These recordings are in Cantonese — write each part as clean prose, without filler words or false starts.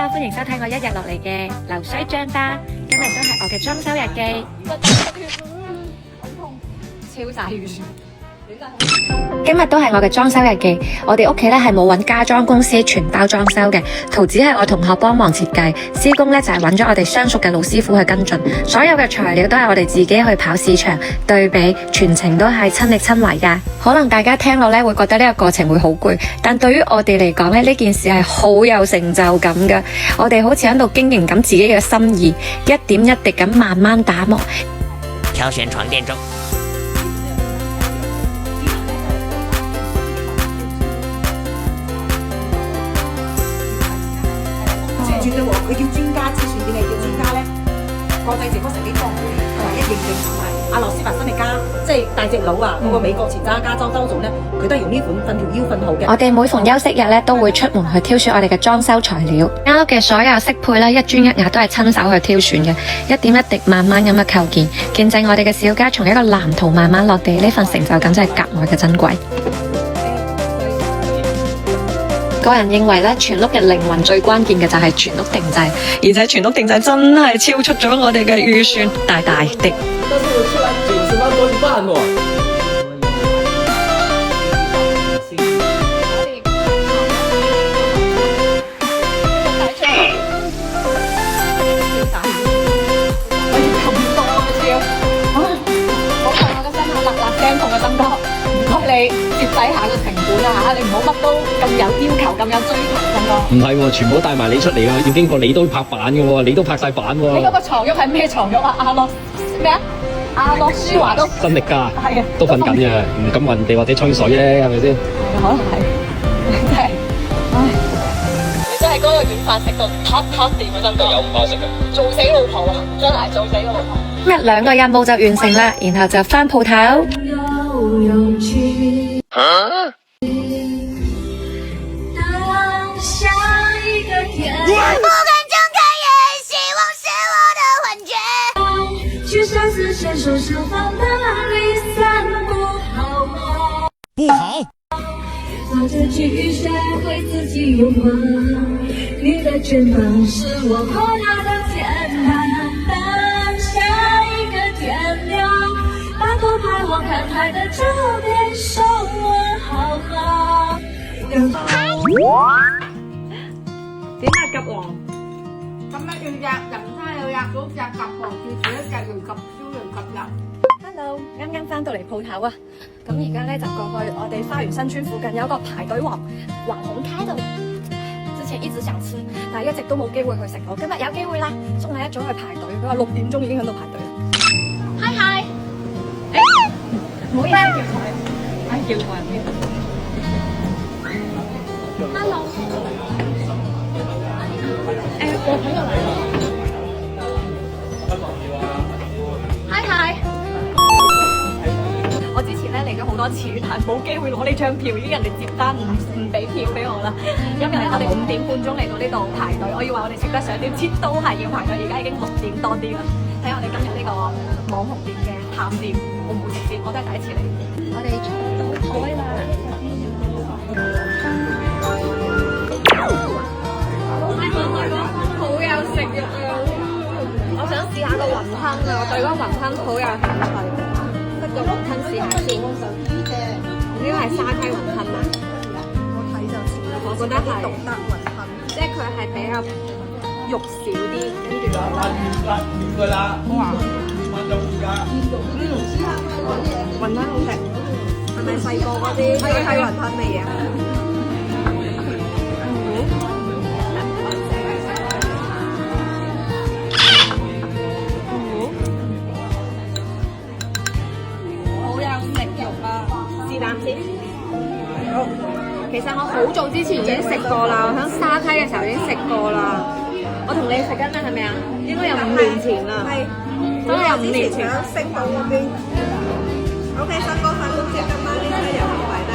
啦，歡迎收睇我一日落嚟嘅流水帳吧。今日都係我嘅裝修日記。超晒預算。今日都係我嘅裝修日記。我哋屋企咧係冇揾家裝公司全包裝修嘅，圖紙係我同學幫忙設計，施工咧就係揾咗我哋相熟嘅老師傅去跟進，所有嘅材料都係我哋自己去跑市場對比，全程都係親力親為噶。可能大家聽落咧會覺得呢個過程會好攰，但對於我哋嚟講咧，呢件事係好有成就感噶。我哋好似喺度經營緊自己嘅心意，一點一滴咁慢慢打磨。挑選床墊中。絕對喎，佢叫專家，之前點解叫專家咧？國際直播成幾方佢話一認證同埋阿羅斯華新力加，即係大隻佬啊！嗰個美國前揸加州州總咧，佢都係用呢款瞓條腰瞓好嘅。我哋每逢休息日咧，都會出門去挑選我哋嘅裝修材料。間屋嘅所有適配啦，一磚一瓦都係親手去挑選嘅，一點一滴慢慢咁嘅構建，見證我哋嘅小家從一個藍圖慢慢落地，呢份成就感真係格外嘅珍貴。個人認為咧，全屋嘅靈魂最關鍵嘅就係全屋定製，而且全屋定製真係超出咗我哋嘅預算，大大的。但是我出來90萬多一半喎。你接底下個成本啊嚇，你唔好乜都咁有要求、咁有追求咁咯。唔係喎，全部都帶埋你出嚟啊！要經過你都拍板嘅喎，你都拍晒板喎。你嗰個床褥係咩床褥啊？阿諾舒華都新力加係啊，都瞓緊嘅，唔敢話人哋或者吹水咧，係咪先？可能係，真係，唉，你真係嗰個軟飯食到撻掂啊！真係有飯食嘅，做死老婆啊！真係做死老婆。今日2個任務就完成啦，然後就返鋪頭。不敢睜開眼，希望是我的幻覺。去相思牽手手放哪裏散步好嗎？不好。抱着去學會自己擁抱，你的肩膀是我擴大的天堂。等下一個天亮，把偷拍我看海的照片送我好嗎？點啊，夾王？咁樣要夾人差又夾到夾夾王，叫自己夾完夾燒完夾入。Hello，啱啱翻到嚟鋪頭啊！咁而家咧就過去我哋花園新村附近有個排隊王網紅開度，之前一直想吃，但係一直都冇機會去食到，今日有機會啦！送你一早去排隊，佢話6點鐘已經喺度排隊啦。Hi，唔好意思叫台，叫台入邊。Hello。我睇過嚟啦。Hi，我之前咧嚟咗好多次，但係冇機會攞呢張票，已經人哋接單唔俾票俾我啦。今日咧我哋5點半鐘嚟到呢度排隊，我以為我哋食得上，點知都係要排隊，而家已經6點多啲啦。睇下我哋今日呢個網紅店嘅探店好唔好食先，我都係第一次嚟。我哋坐到台啦。好有食欲啊！我想試下個雲吞啊！我對嗰個雲吞好有興趣，不過雲吞試下先。呢個係沙溪雲吞啊！我睇就似，我覺得係獨特雲吞，即係佢係比較肉少啲，跟住哇！雲吞好食，係咪細個嗰啲沙溪雲吞嘅嘢？其實我好早之前已經食過啦，我喺沙溪嘅時候已經食過啦。我同你食緊啦，係咪啊？應該有5年前啦。係，應該有5年前。喺星島嗰邊。OK，新哥快公司今晚呢餐又唔埋單。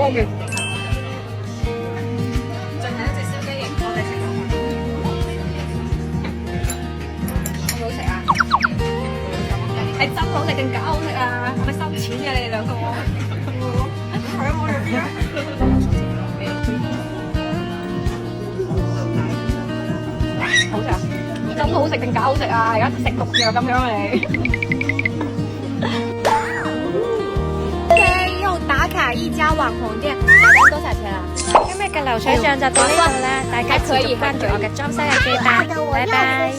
OK。淨係一隻燒雞翼，我哋食食定假好食啊？而家食毒藥咁樣啊你。又打卡一家網紅店，買單多少錢啊？今日嘅流水帳就到呢度啦，大家持續關注我嘅裝修日記吧，拜拜。